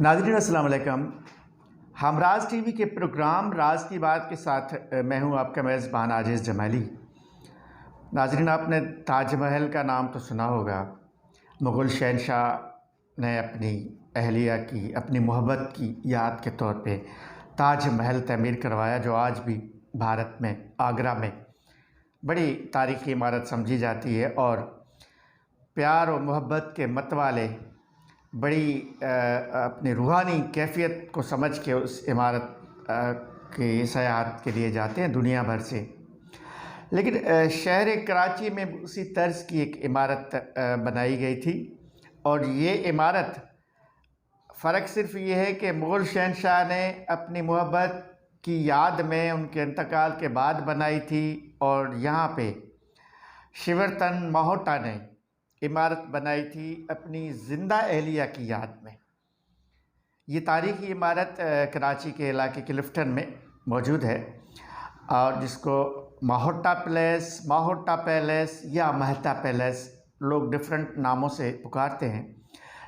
नाज़रीन अस्सलाम वालेकुम। हम राज टीवी के प्रोग्राम राज की बात के साथ मैं हूं आपका मेज़बान आजिज़ जमाली। नाज़रीन, आपने ताजमहल का नाम तो सुना होगा। मुग़ल शहंशाह ने अपनी अहलिया की, अपनी मोहब्बत की याद के तौर पे ताजमहल तमीर करवाया, जो आज भी भारत में आगरा में बड़ी तारीख़ी इमारत समझी जाती है और प्यार और मोहब्बत के मतवाले बड़ी अपनी रूहानी कैफ़ियत को समझ के उस इमारत की सयाहत के लिए जाते हैं दुनिया भर से। लेकिन शहर कराची में उसी तर्ज की एक इमारत बनाई गई थी और ये इमारत फ़र्क सिर्फ़ ये है कि मुग़ल शहंशाह ने अपनी मोहब्बत की याद में उनके इंतकाल के बाद बनाई थी और यहाँ पे शिवरतन महोटा ने इमारत बनाई थी अपनी ज़िंदा अहलिया की याद में। ये तारीख़ी इमारत कराची के इलाके क्लिफ्टन में मौजूद है और जिसको महोटा पैलेस या मेहता पैलेस लोग डिफरेंट नामों से पुकारते हैं।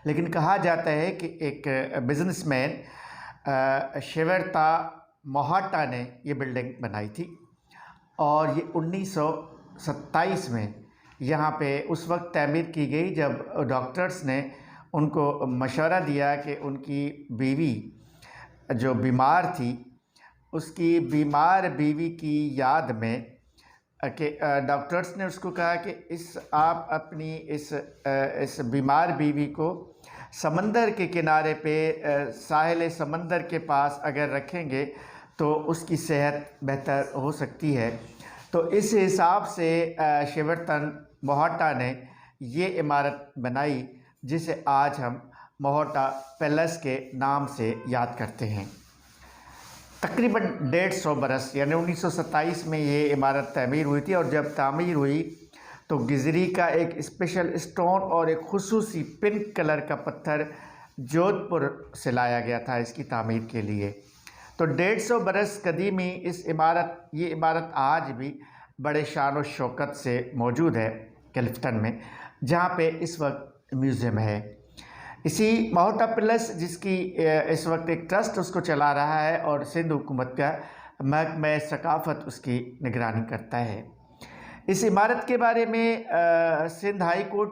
लेकिन कहा जाता है कि एक बिज़नेसमैन शिवरता महोटा ने ये बिल्डिंग बनाई थी और ये 1927 में यहाँ पे उस वक्त तमीर की गई जब डॉक्टर्स ने उनको मशवरा दिया कि उनकी बीवी जो बीमार थी, उसकी बीमार बीवी की याद में कि डॉक्टर्स ने उसको कहा कि आप अपनी इस बीमार बीवी को समंदर के किनारे पे साहिल समंदर के पास अगर रखेंगे तो उसकी सेहत बेहतर हो सकती है। तो इस हिसाब से शिवरतन महोटा ने ये इमारत बनाई जिसे आज हम महोटा पैलेस के नाम से याद करते हैं। तकरीबन 150 बरस यानी 1927 में ये इमारत तमीर हुई थी और जब तामीर हुई तो गिजरी का एक स्पेशल स्टोन और एक खुसूसी पिंक कलर का पत्थर जोधपुर से लाया गया था इसकी तामीर के लिए। तो 150 बरस कदीमी ये इमारत आज भी बड़े शान और शौकत से मौजूद है क्लिफ्टन में, जहाँ पे इस वक्त म्यूज़ियम है। इसी महोटा पैलेस जिसकी इस वक्त एक ट्रस्ट उसको चला रहा है और सिंध हुकूमत का महकमा सकाफ़त उसकी निगरानी करता है। इस इमारत के बारे में सिंध हाई कोर्ट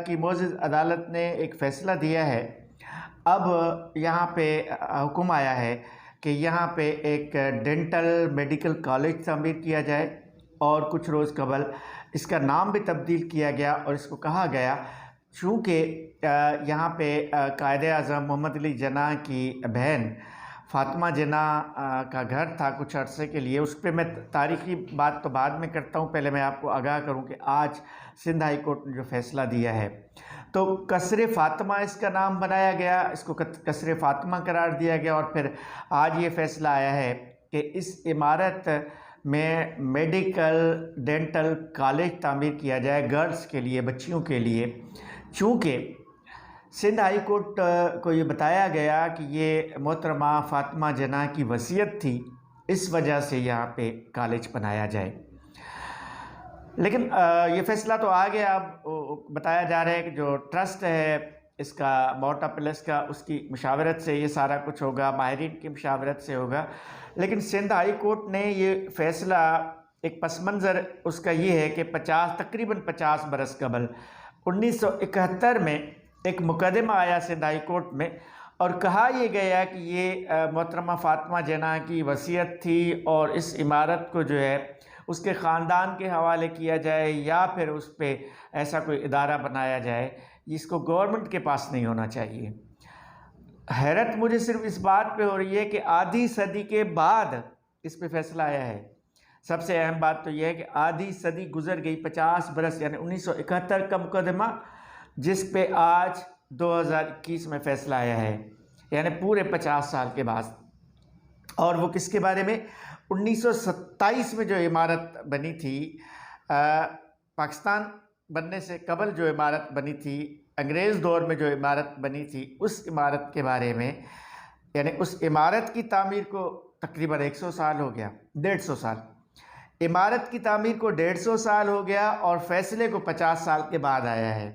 की मोअज़्ज़ज़ अदालत ने एक फ़ैसला दिया है। अब यहाँ पे हुक्म आया है कि यहाँ पे एक डेंटल मेडिकल कॉलेज तामीर किया जाए और कुछ रोज़ कबल इसका नाम भी तब्दील किया गया और इसको कहा गया, चूँकि यहाँ पे कायद-ए-आज़म मोहम्मद अली जिन्ना की बहन फ़ातिमा जिन्ना का घर था कुछ अरसे के लिए। उस पर मैं तारीख़ी बात तो बाद में करता हूँ, पहले मैं आपको आगाह करूँ कि आज सिंध हाई कोर्ट ने जो फ़ैसला दिया है तो कसरे फ़ातिमा इसका नाम बनाया गया, इसको कसरे फ़ातिमा करार दिया गया और फिर आज ये फ़ैसला आया है कि इस इमारत में मेडिकल डेंटल कॉलेज तामीर किया जाए गर्ल्स के लिए, बच्चियों के लिए। चूँकि सिंध हाई कोर्ट को ये बताया गया कि ये मोहतरमा फ़ातिमा जिन्ना की वसीयत थी, इस वजह से यहाँ पे कॉलेज बनाया जाए। लेकिन ये फ़ैसला तो आ गया। अब बताया जा रहा है कि जो ट्रस्ट है इसका महोटा पैलेस का, उसकी मशावरत से ये सारा कुछ होगा, माहिरीन की मशावरत से होगा। लेकिन सिंध हाई कोर्ट ने ये फ़ैसला, एक पस मंज़र उसका ये है कि तकरीबन 50 बरस कबल 1971 में एक मुकदमा आया सिंध हाई कोर्ट में और कहा यह गया कि ये मोहतरमा फ़ातिमा जिन्ना की वसीयत थी और इस इमारत को जो है उसके ख़ानदान के हवाले किया जाए या फिर उस पर ऐसा कोई इदारा बनाया जाए जिसको गवर्नमेंट के पास नहीं होना चाहिए। हैरत मुझे सिर्फ इस बात पे हो रही है कि आधी सदी के बाद इस पे फ़ैसला आया है। सबसे अहम बात तो यह है कि आधी सदी गुजर गई, 50 बरस यानी 1971 का मुकदमा, जिस पे आज 2021 में फ़ैसला आया है, यानी पूरे 50 साल के बाद। और वो किसके बारे में? 1927 में जो इमारत बनी थी, पाकिस्तान बनने से कबल जो इमारत बनी थी, अंग्रेज़ दौर में जो इमारत बनी थी, उस इमारत के बारे में, यानी उस इमारत की तामीर को तकरीबन 100 साल हो गया, 150 साल। इमारत की तामीर को 150 साल हो गया और फ़ैसले को 50 साल के बाद आया है।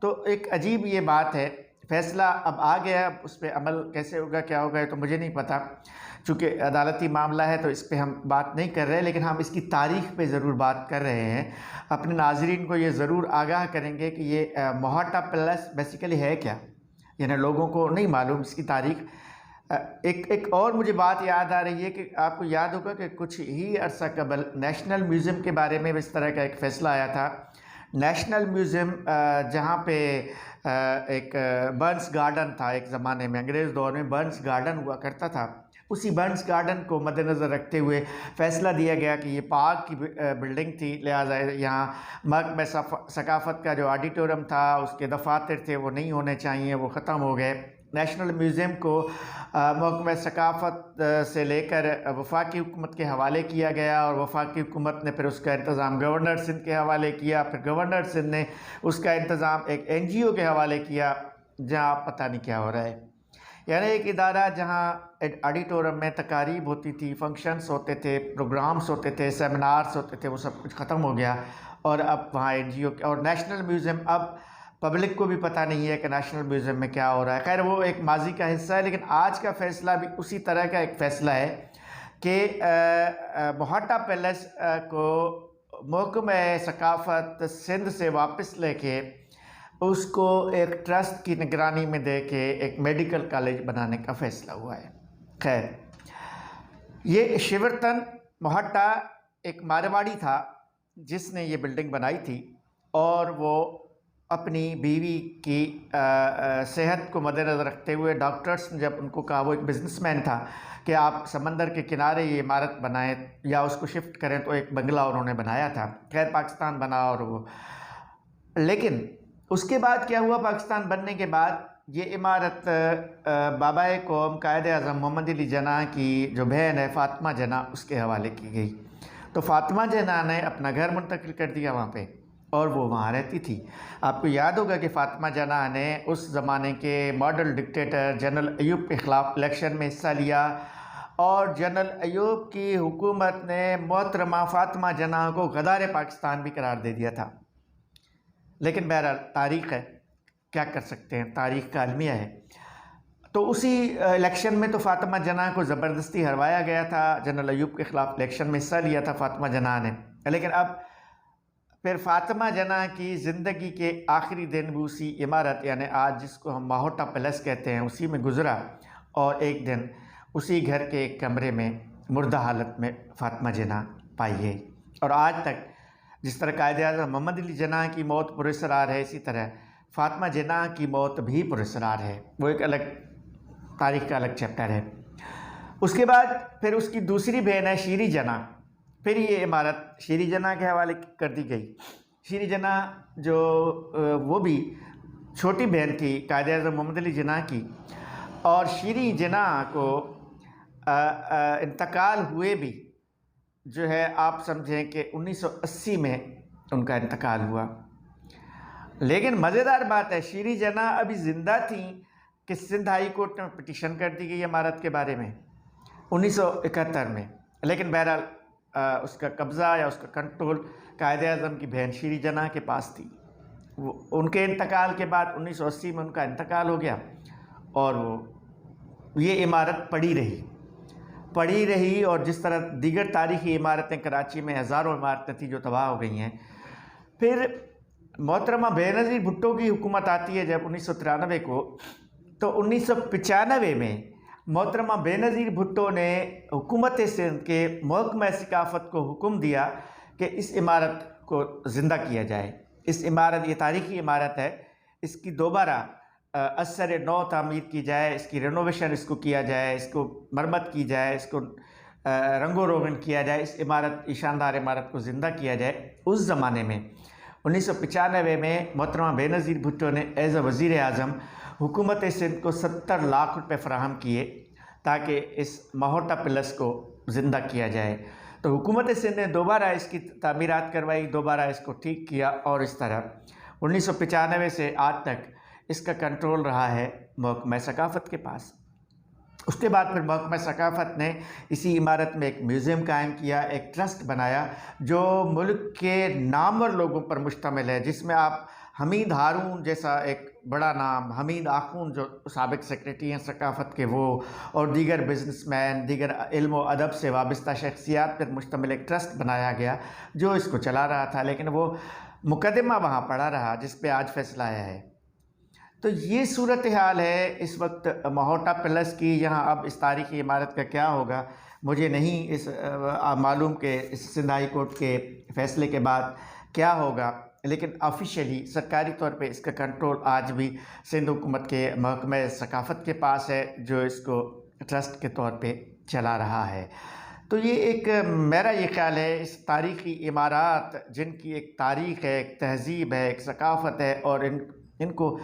तो एक अजीब ये बात है। फ़ैसला अब आ गया, अब उस पर अमल कैसे होगा, क्या होगा, तो मुझे नहीं पता। चूँकि अदालती मामला है तो इस पे हम बात नहीं कर रहे, लेकिन हम इसकी तारीख़ पे ज़रूर बात कर रहे हैं। अपने नाज़रीन को ये ज़रूर आगाह करेंगे कि ये मोहट्टा पैलेस बेसिकली है क्या, यानी लोगों को नहीं मालूम इसकी तारीख़। एक और मुझे बात याद आ रही है कि आपको याद होगा कि कुछ ही अरसा कबल नेशनल म्यूज़ियम के बारे में इस तरह का एक फ़ैसला आया था। नेशनल म्यूज़ियम जहाँ पे एक बर्न्स गार्डन था, एक ज़माने में अंग्रेज़ दौर में बर्न्स गार्डन हुआ करता था, उसी बर्न्स गार्डन को मद्देनज़र रखते हुए फ़ैसला दिया गया कि ये पार्क की बिल्डिंग थी, लिहाजा यहाँ महकमा सकाफ़त का जो ऑडिटोरियम था, उसके दफातर थे, वो नहीं होने चाहिए, वो ख़त्म हो गए। नेशनल म्यूज़ियम को महकमा सकाफ़त से लेकर वफाकी हुकूमत के हवाले किया गया और वफाकी हुकूमत ने फिर उसका इंतज़ाम गवर्नर सिंध के हवाले किया, फिर गवर्नर सिंध ने उसका इंतज़ाम एक NGO के हवाले किया, जहाँ पता नहीं क्या हो रहा है। यानी एक इदारा जहाँ ऑडिटोरियम में तकारीब होती थी, फंक्शंस होते थे, प्रोग्राम्स होते थे, सेमिनार्स होते थे, वो सब कुछ ख़त्म हो गया और अब वहाँ NGO और नेशनल म्यूज़ियम, अब पब्लिक को भी पता नहीं है कि नेशनल म्यूज़ियम में क्या हो रहा है। खैर वो एक माजी का हिस्सा है, लेकिन आज का फ़ैसला भी उसी तरह का एक फ़ैसला है कि मोहट्टा पैलेस को महकमा सकाफ़त सिंध से वापस लेके उसको एक ट्रस्ट की निगरानी में दे के एक मेडिकल कॉलेज बनाने का फ़ैसला हुआ है। खैर, ये शिवरतन मोहट्टा एक मारवाड़ी था जिसने ये बिल्डिंग बनाई थी और वो अपनी बीवी की सेहत को मद्देनज़र रखते हुए डॉक्टर्स ने जब उनको कहा, वो एक बिज़नेसमैन था, कि आप समंदर के किनारे ये इमारत बनाएं या उसको शिफ्ट करें, तो एक बंगला उन्होंने बनाया था। खैर पाकिस्तान बना और वो, लेकिन उसके बाद क्या हुआ, पाकिस्तान बनने के बाद ये इमारत बाबाए कौम कायद आज़म मोहम्मद अली जिन्ना की जो बहन है फ़ातिमा जिन्ना, उसके हवाले की गई। तो फ़ातिमा जिन्ना ने अपना घर मुंतकिल कर दिया वहाँ पे और वो वहाँ रहती थी। आपको याद होगा कि फ़ातिमा जिन्ना ने उस ज़माने के मॉडल डिक्टेटर जनरल अयूब के ख़िलाफ़ इलेक्शन में हिस्सा लिया और जनरल अयूब की हुकूमत ने मोहतरमा फ़ातिमा जिन्ना को गद्दार पाकिस्तान भी करार दे दिया था। लेकिन बहरहाल तारीख़ है, क्या कर सकते हैं, तारीख़ का अलमिया है। तो उसी इलेक्शन में तो फ़ातिमा जिन्ना को ज़बरदस्ती हरवाया गया था, जनरल अयूब के ख़िलाफ़ इलेक्शन में हिस्सा लिया था फ़ातिमा जिन्ना ने। लेकिन अब फिर फ़ातिमा जिन्ना की ज़िंदगी के आखिरी दिन भी उसी इमारत, यानी आज जिसको हम मोहट्टा पैलेस कहते हैं, उसी में गुज़रा और एक दिन उसी घर के एक कमरे में मुर्दा हालत में फ़ातिमा जिन्ना पाई गई। और आज तक जिस तरह कायद आज़म मोहम्मद अली जिन्ना की मौत पुरस्रार है, इसी तरह फ़ातिमा जिन्ना की मौत भी पुरस्रार है। वो एक अलग तारीख़ का अलग चैप्टर है। उसके बाद फिर उसकी दूसरी बहन है शीरी जिन्ना, फिर ये इमारत शीरी जिन्ना के हवाले कर दी गई। शीरी जिन्ना जो वो भी छोटी बहन थी कायद आज़म मोहम्मद अली जिन्ना की, और शीरी जिन्ना को इंतकाल हुए भी जो है आप समझें कि 1980 में उनका इंतकाल हुआ। लेकिन मज़ेदार बात है, शीरी जिन्ना अभी ज़िंदा थी कि सिंध हाई कोर्ट में पिटीशन कर दी गई इमारत के बारे में 1971 में। लेकिन बहरहाल उसका कब्ज़ा या उसका कंट्रोल कायद आज़म की बहन शीरी जिन्ना के पास थी। वो उनके इंतकाल के बाद 1980 में उनका इंतकाल हो गया और वो ये इमारत पड़ी रही और जिस तरह दीगर तारीख़ी इमारतें कराची में हज़ारों इमारतें थी जो तबाह हो गई हैं। फिर मोहतरमा बेनज़ीर भुट्टो की हुकूमत आती है जब 1993 को, तो 1995 में मोहतरमा बेनज़ीर भुट्टो ने हुकूमत सिंध के महकमा सकाफ़त को हुक्म दिया कि इस इमारत को ज़िंदा किया जाए। इस इमारत, ये तारीख़ी इमारत है, इसकी दोबारा असर नौ तामीर की जाए, इसकी रेनोवेशन इसको किया जाए, इसको मरम्मत की जाए, इसको रंगो रोगन किया जाए, इस इमारत, इस शानदार इमारत को ज़िंदा किया जाए। उस ज़माने में 1995 में मोहतरमा बेनज़ीर भुट्टो ने एज़ वज़ीर आज़म हुकूमत सिंध को 70 लाख रुपए फ़राहम किए ताकि इस मोहट्टा पैलेस को ज़िंदा किया जाए। तो हुकूमत सिंध ने दोबारा इसकी तामीरात करवाई, दोबारा इसको ठीक किया और इस तरह 1995 से आज तक इसका कंट्रोल रहा है महकमा सकाफ़त के पास। उसके बाद फिर महकमा सकाफ़त ने इसी इमारत में एक म्यूज़ियम कायम किया, एक ट्रस्ट बनाया जो मुल्क के नामवर लोगों पर मुश्तमिल है, जिसमें आप हमीद हारून जैसा एक बड़ा नाम, हमीद आखून जो साबिक सेक्रेटरी हैं सकाफ़त के वो, और दीगर बिजनेसमैन, दीगर इल्म व अदब से वाबस्ता शख्सियात पर मुश्तमिल एक ट्रस्ट बनाया गया जो इसको चला रहा था, लेकिन वो मुकदमा वहाँ पड़ा रहा जिस पे आज फैसला आया है। तो ये सूरत हाल है इस वक्त महोटा पैलेस की। यहाँ अब इस तारीख़ी इमारत का क्या होगा मुझे नहीं इस मालूम कि इस सिंध हाई कोर्ट के फ़ैसले के बाद क्या होगा, लेकिन ऑफिशियली सरकारी तौर पे इसका कंट्रोल आज भी सिंध हुकूमत के महकमे सकाफ़त के पास है जो इसको ट्रस्ट के तौर पे चला रहा है। तो ये एक मेरा ये ख़्याल है इस तारीख़ी इमारत जिनकी एक तारीख़ है, एक तहज़ीब है, एक सकाफ़त है, और इनको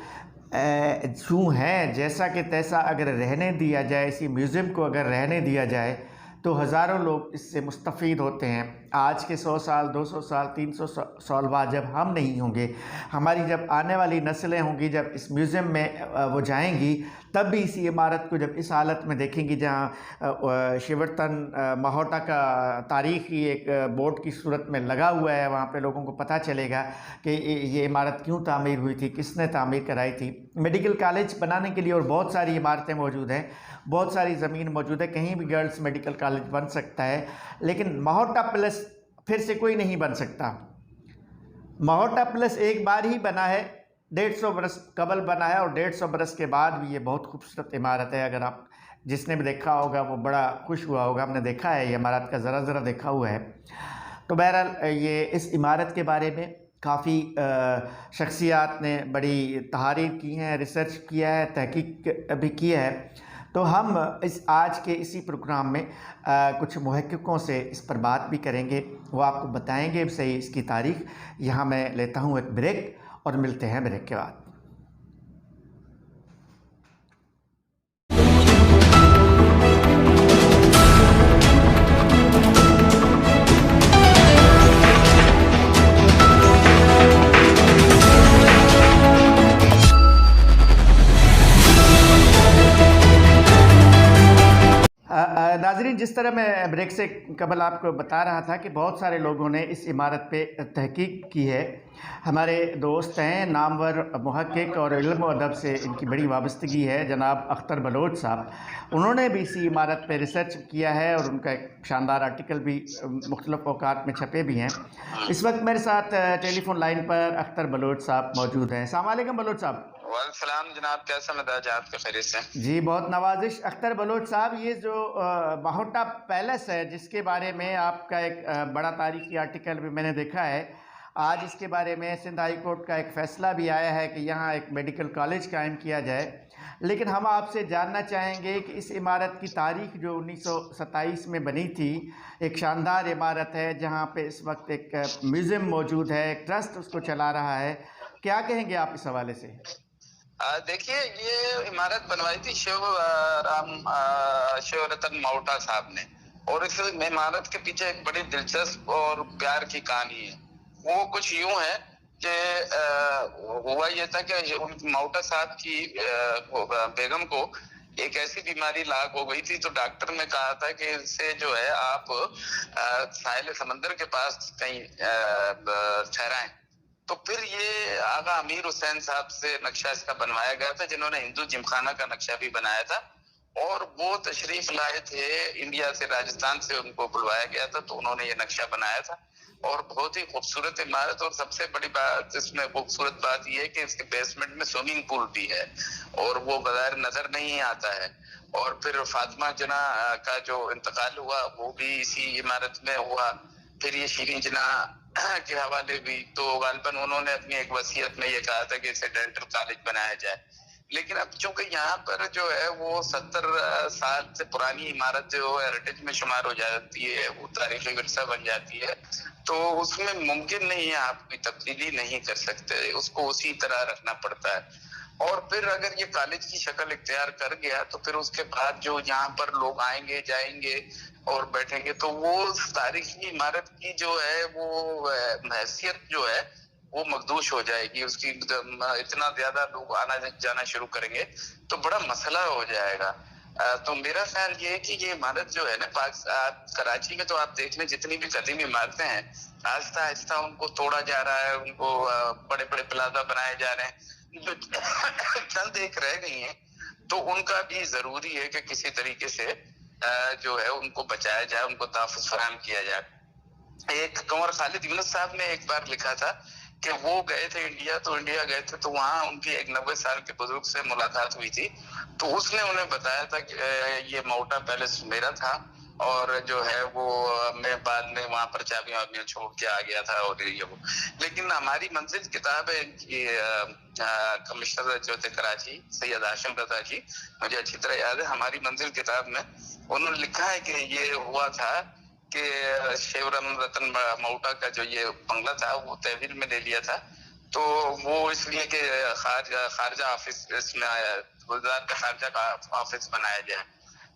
यूँ हैं जैसा कि तैसा अगर रहने दिया जाए, इसी म्यूज़ियम को अगर रहने दिया जाए तो हज़ारों लोग इससे मुस्तफ़ीद होते हैं। आज के 100 साल, 200 साल, 300 साल बाद जब हम नहीं होंगे, हमारी जब आने वाली नस्लें होंगी, जब इस म्यूज़ियम में वो जाएंगी, तब भी इसी इमारत को जब इस हालत में देखेंगी जहाँ शिवरतन महोटा का तारीख़ी एक बोर्ड की सूरत में लगा हुआ है, वहाँ पे लोगों को पता चलेगा कि ये इमारत क्यों तामीर हुई थी, किसने तामीर कराई थी। मेडिकल कॉलेज बनाने के लिए और बहुत सारी इमारतें मौजूद हैं, बहुत सारी ज़मीन मौजूद है, कहीं भी गर्ल्स मेडिकल कॉलेज बन सकता है, लेकिन महोटा पैलेस फिर से कोई नहीं बन सकता। महोटा पैलेस एक बार ही बना है, 150 बरस कबल बना है, और 150 बरस के बाद भी ये बहुत खूबसूरत इमारत है। अगर आप जिसने भी देखा होगा वो बड़ा खुश हुआ होगा, हमने देखा है ये इमारत का ज़रा देखा हुआ है। तो बहरहाल ये इस इमारत के बारे में काफ़ी शख्सियात ने बड़ी तहारीर की हैं, रिसर्च किया है, तहकीक भी किया है। तो हम इस आज के इसी प्रोग्राम में कुछ मुहक्किकों से इस पर बात भी करेंगे, वो आपको बताएंगे सही इसकी तारीख़। यहाँ मैं लेता हूँ एक ब्रेक और मिलते हैं ब्रेक के बाद। नाज़रीन, जिस तरह मैं ब्रेक से कबल आपको बता रहा था कि बहुत सारे लोगों ने इस इमारत पे तहकीक की है। हमारे दोस्त हैं, नामवर मुहक्किक और इल्म व अदब से इनकी बड़ी वाबस्तगी है, जनाब अख्तर बलोच साहब। उन्होंने भी इसी इमारत पे रिसर्च किया है और उनका एक शानदार आर्टिकल भी मुख्तलिफ़ औकात में छपे भी हैं। इस वक्त मेरे साथ टेलीफोन लाइन पर अख्तर बलोच साहब मौजूद हैं। अस्सलाम वालेकुम बलोच साहब। वालेकुम जनाब, कैसा मिजाज है आपके? खैरियत से? जी, बहुत नवाजिश। अख्तर बलोच साहब, ये जो महोटा पैलेस है जिसके बारे में आपका एक बड़ा तारीखी आर्टिकल भी मैंने देखा है, आज इसके बारे में सिंध हाई कोर्ट का एक फ़ैसला भी आया है कि यहाँ एक मेडिकल कॉलेज कायम किया जाए। लेकिन हम आपसे जानना चाहेंगे कि इस इमारत की तारीख़ जो 1927 में बनी थी, एक शानदार इमारत है जहाँ पे इस वक्त एक म्यूज़ियम मौजूद है, एक ट्रस्ट उसको चला रहा है, क्या कहेंगे आप इस हवाले से? देखिए, ये इमारत बनवाई थी शिवरतन महोटा साहब ने, और इस इमारत के पीछे एक बड़ी दिलचस्प और प्यार की कहानी है। वो कुछ यूं है कि हुआ ये था कि महोटा साहब की बेगम को एक ऐसी बीमारी लाग हो गई थी, तो डॉक्टर ने कहा था कि इससे जो है आप साहिल समंदर के पास कहीं ठहराएं। तो फिर ये आगा अमीर हुसैन साहब से नक्शा इसका बनवाया गया था, जिन्होंने हिंदू जिमखाना का नक्शा भी बनाया था, और वो तशरीफ लाए थे इंडिया से, राजस्थान से उनको बुलवाया गया था, तो उन्होंने ये नक्शा बनाया था। और बहुत ही खूबसूरत इमारत, और सबसे बड़ी बात इसमें खूबसूरत बात यह है कि इसके बेसमेंट में स्विमिंग पूल भी है, और वो बग़ैर नजर नहीं आता है। और फिर फातिमा जना का जो इंतकाल हुआ वो भी इसी इमारत में हुआ। फिर ये शीरीन जना के हवाले भी, तो गालिबन उन्होंने अपनी एक वसीयत में ये कहा था कि इसे डेंटल कॉलेज बनाया जाए। लेकिन अब चूंकि यहाँ पर जो है वो 70 साल से पुरानी इमारत जो हेरिटेज में शुमार हो जाती है, वो तारीखी विरसा बन जाती है, तो उसमें मुमकिन नहीं है, आप कोई तब्दीली नहीं कर सकते, उसको उसी तरह रखना पड़ता है। और फिर अगर ये कॉलेज की शक्ल इख्तियार कर गया तो फिर उसके बाद जो यहाँ पर लोग आएंगे जाएंगे और बैठेंगे, तो वो तारीखी इमारत की जो है वो हैसियत जो है वो मखदूश हो जाएगी, उसकी इतना ज्यादा लोग आना जाना शुरू करेंगे तो बड़ा मसला हो जाएगा। तो मेरा ख्याल ये है कि ये इमारत जो है ना, कराची में तो आप देख लें जितनी भी कदीम इमारतें हैं, आहिस्ता आहिस्ता उनको तोड़ा जा रहा है, उनको बड़े बड़े प्लाजा बनाए जा रहे हैं, जो चंद एक रह गई हैं, तो उनका भी जरूरी है कि किसी तरीके से जो है उनको बचाया जाए, उनको तहफ़्फ़ुज़ फराहम किया जाए। एक कंवर खालिद यूनुस साहब ने एक बार लिखा था कि वो गए थे इंडिया, तो इंडिया गए थे तो वहाँ उनकी एक 90 साल के बुजुर्ग से मुलाकात हुई थी, तो उसने उन्हें बताया था कि ये मोटा पैलेस मेरा था और जो है वो मैं बाद में वहां पर चाबियां वाबियां छोड़ के आ गया था और ये वो। लेकिन हमारी मंजिल किताब है ये कमिश्नर जो थे कराची सैयद हाशिम रजा जी, मुझे अच्छी तरह याद है, हमारी मंजिल किताब में उन्होंने लिखा है कि ये हुआ था कि शिवराम रतन मौटा का जो ये बंगला था वो तहवील में ले लिया था, तो वो इसलिए कि खारजा ऑफिस इसमें वज़ारत खारजा का ऑफिस बनाया जाए।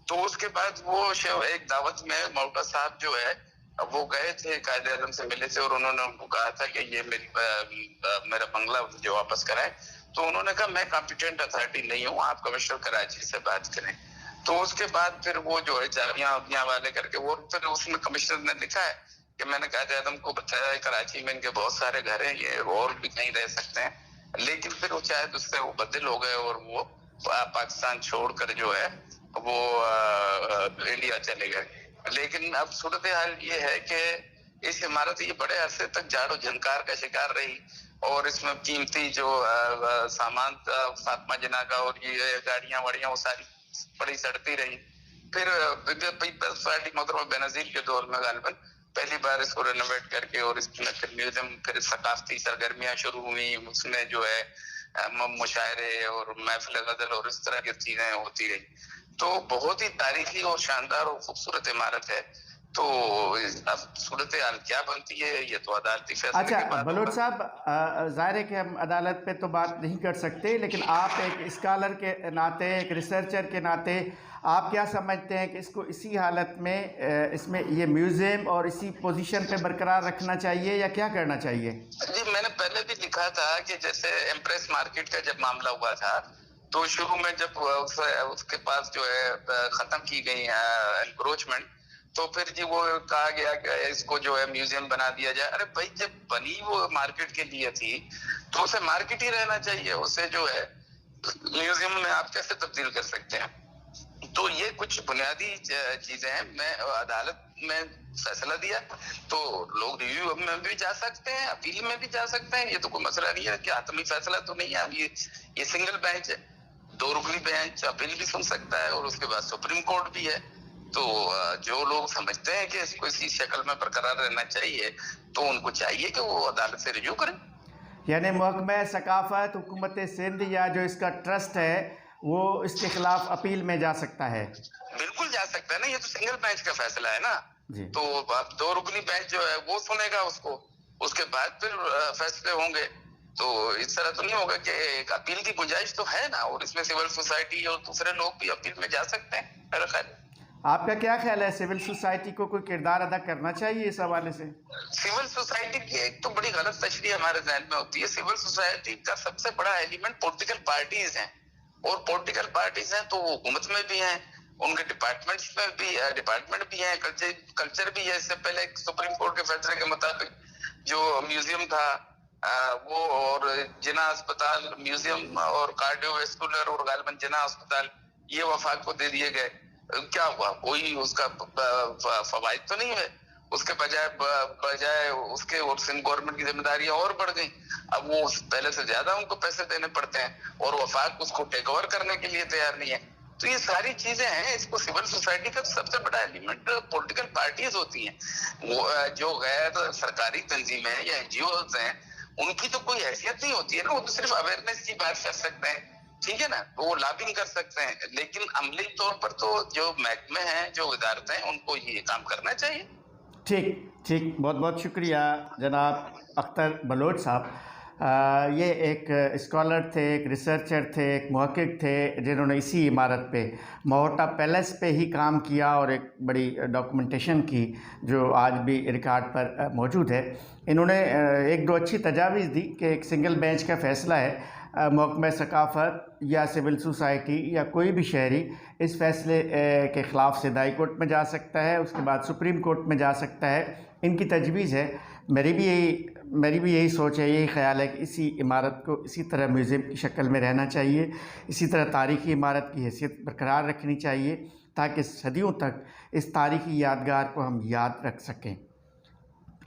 तो उसके बाद वो एक दावत में मौटा साहब जो है वो गए थे, कायदे आज़म से मिले थे और उन्होंने उनको कहा था कि ये मेरा बंगला जो वापस कराए, तो उन्होंने कहा मैं कॉम्पिटेंट अथॉरिटी नहीं हूँ, आप कमिश्नर कराची से बात करें। तो उसके बाद फिर वो जो है चाबियां वाले करके वो फिर उसमें कमिश्नर ने लिखा है कि मैंने कायदे आज़म को बताया है कराची में इनके बहुत सारे घर हैं, ये और भी कहीं रह सकते हैं, लेकिन फिर वो शायद उससे वो बदल हो गए और वो पाकिस्तान छोड़कर जो है वो इंडिया चले गए। लेकिन अब सूरत हाल ये है कि इस इमारत ये बड़े अरसे तक जाड़ो झनकार का शिकार रही और इसमें कीमती जो सामान था फातिमा जिन्ना का और ये गाड़ियां वाड़ियां वो सारी बड़ी सड़ती रही। फिर पीपल्स पार्टी मोहतरमा बेनजीर के दौर में गालिबन पहली बार इसको रेनोवेट करके और इसमें फिर म्यूजियम, फिर सकाफती सरगर्मियां शुरू हुई, उसमें जो है मुशायरे और महफिल गजल और इस तरह की चीजें होती रही। तो बहुत ही तारीखी और शानदार और खूबसूरत इमारत है। तो अब सूरत हाल क्या बनती है ये तो अदालती फैसले के अच्छा बाद बलोच साहब, ज़ाहिर है कि हम अदालत पे तो बात नहीं कर सकते, लेकिन आप एक स्कॉलर के नाते, एक रिसर्चर के नाते, आप क्या समझते हैं कि इसको इसी हालत में इसमें ये म्यूज़ियम और इसी पोजीशन पे बरकरार रखना चाहिए या क्या करना चाहिए? जी, मैंने पहले भी लिखा था कि जैसे एम्प्रेस मार्केट का जब मामला हुआ था तो शुरू में जब उसके पास जो है खत्म की गई एनक्रोचमेंट, तो फिर जी वो कहा गया कि इसको जो है म्यूजियम बना दिया जाए। अरे भाई, जब बनी वो मार्केट के लिए थी तो उसे मार्केट ही रहना चाहिए, उसे जो है म्यूजियम में आप कैसे तब्दील कर सकते हैं? तो ये कुछ बुनियादी चीजें हैं। मैं अदालत में फैसला दिया तो लोग रिव्यू में भी जा सकते हैं, अपील में भी जा सकते हैं, ये तो कोई मसला नहीं है कि आतमी फैसला तो नहीं है। अब ये सिंगल बेंच है, 2 रुकनी बेंच अपील भी सुन सकता है और उसके बाद सुप्रीम कोर्ट भी है। तो जो लोग समझते हैं कि इसको इसी शक्ल में बरकरार रहना चाहिए तो उनको चाहिए कि वो अदालत से रिव्यू करें। यानी महकमा सकाफत हुकूमत सिंध या जो इसका ट्रस्ट है वो इसके खिलाफ अपील में जा सकता है? बिल्कुल जा सकता है ना, ये तो सिंगल बेंच का फैसला है ना जी। तो अब 2 रुकनी बेंच जो है वो सुनेगा उसको, उसके बाद फिर फैसले होंगे। तो इस तरह तो नहीं होगा कि एक अपील की गुंजाइश तो है ना, और इसमें सिविल सोसाइटी और दूसरे लोग भी अपील में जा सकते हैं। मेरा ख्याल आपका क्या ख्याल है, सिविल सोसाइटी को कोई किरदार अदा करना चाहिए इस हवाले से? सिविल सोसाइटी की एक तो बड़ी गलत तशरीह हमारे ज़हन में होती है। सिविल सोसाइटी का सबसे बड़ा एलिमेंट पॉलिटिकल पार्टीज हैं, और पॉलिटिकल पार्टीज हैं तो वो हुकूमत में भी हैं, उनके डिपार्टमेंट्स में भी डिपार्टमेंट भी है, कल्चर भी है। इससे पहले सुप्रीम कोर्ट के फैसले के मुताबिक जो म्यूजियम था वो और जिना अस्पताल, म्यूजियम और कार्डियोवैस्कुलर और गालिबन जिना अस्पताल ये वफाक को दे दिए गए। क्या हुआ? कोई उसका फवाइद तो नहीं है, उसके बजाय उसके और सिंध गवर्नमेंट की जिम्मेदारियां और बढ़ गई। अब वो पहले से ज्यादा उनको पैसे देने पड़ते हैं और वफाक उसको टेक ओवर करने के लिए तैयार नहीं है। तो ये सारी चीजें हैं। इसको सिविल सोसाइटी का सबसे बड़ा एलिमेंट पॉलिटिकल पार्टीज होती हैं। वो जो गैर सरकारी तंजीमें या एनजीओ हैं उनकी तो कोई हैसियत नहीं होती है ना, वो तो सिर्फ अवेयरनेस की बात कर सकते हैं, ठीक है ना, तो वो लॉबिंग कर सकते हैं, लेकिन अमली तौर पर तो जो महकमे हैं, जो वजारतें हैं, उनको ये काम करना चाहिए। ठीक, बहुत बहुत शुक्रिया जनाब अख्तर बलोच साहब। ये एक स्कॉलर थे, एक रिसर्चर थे, एक मुहक्किक थे जिन्होंने इसी इमारत पे मोहटा पैलेस पे ही काम किया और एक बड़ी डॉक्यूमेंटेशन की जो आज भी रिकॉर्ड पर मौजूद है। इन्होंने एक दो अच्छी तजावीज़ दी कि एक सिंगल बेंच का फ़ैसला है, महकमा सकाफ़त या सिविल सोसाइटी या कोई भी शहरी इस फैसले के ख़िलाफ़ सिंध हाई कोर्ट में जा सकता है, उसके बाद सुप्रीम कोर्ट में जा सकता है। इनकी तजवीज़ है। मेरी भी यही सोच है, यही ख़्याल है कि इसी इमारत को इसी तरह म्यूज़ियम की शक्ल में रहना चाहिए, इसी तरह तारीख़ी इमारत की हैसियत बरकरार रखनी चाहिए ताकि सदियों तक इस तारीख़ी यादगार को हम याद रख सकें।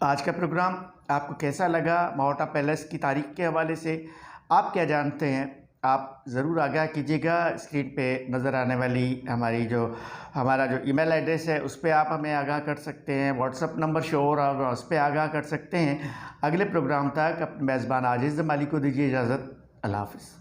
आज का प्रोग्राम आपको कैसा लगा? माओटा पैलेस की तारीख़ के हवाले से आप क्या जानते हैं? आप ज़रूर आगाह कीजिएगा। स्क्रीन पे नज़र आने वाली हमारा जो ईमेल एड्रेस है उस पे आप हमें आगाह कर सकते हैं। व्हाट्सअप नंबर शो हो रहा होगा, उस पे आगाह कर सकते हैं। अगले प्रोग्राम तक अपने मेज़बान आजिज़ जमाली को दीजिए इजाज़त। अल्लाह हाफ़िज़।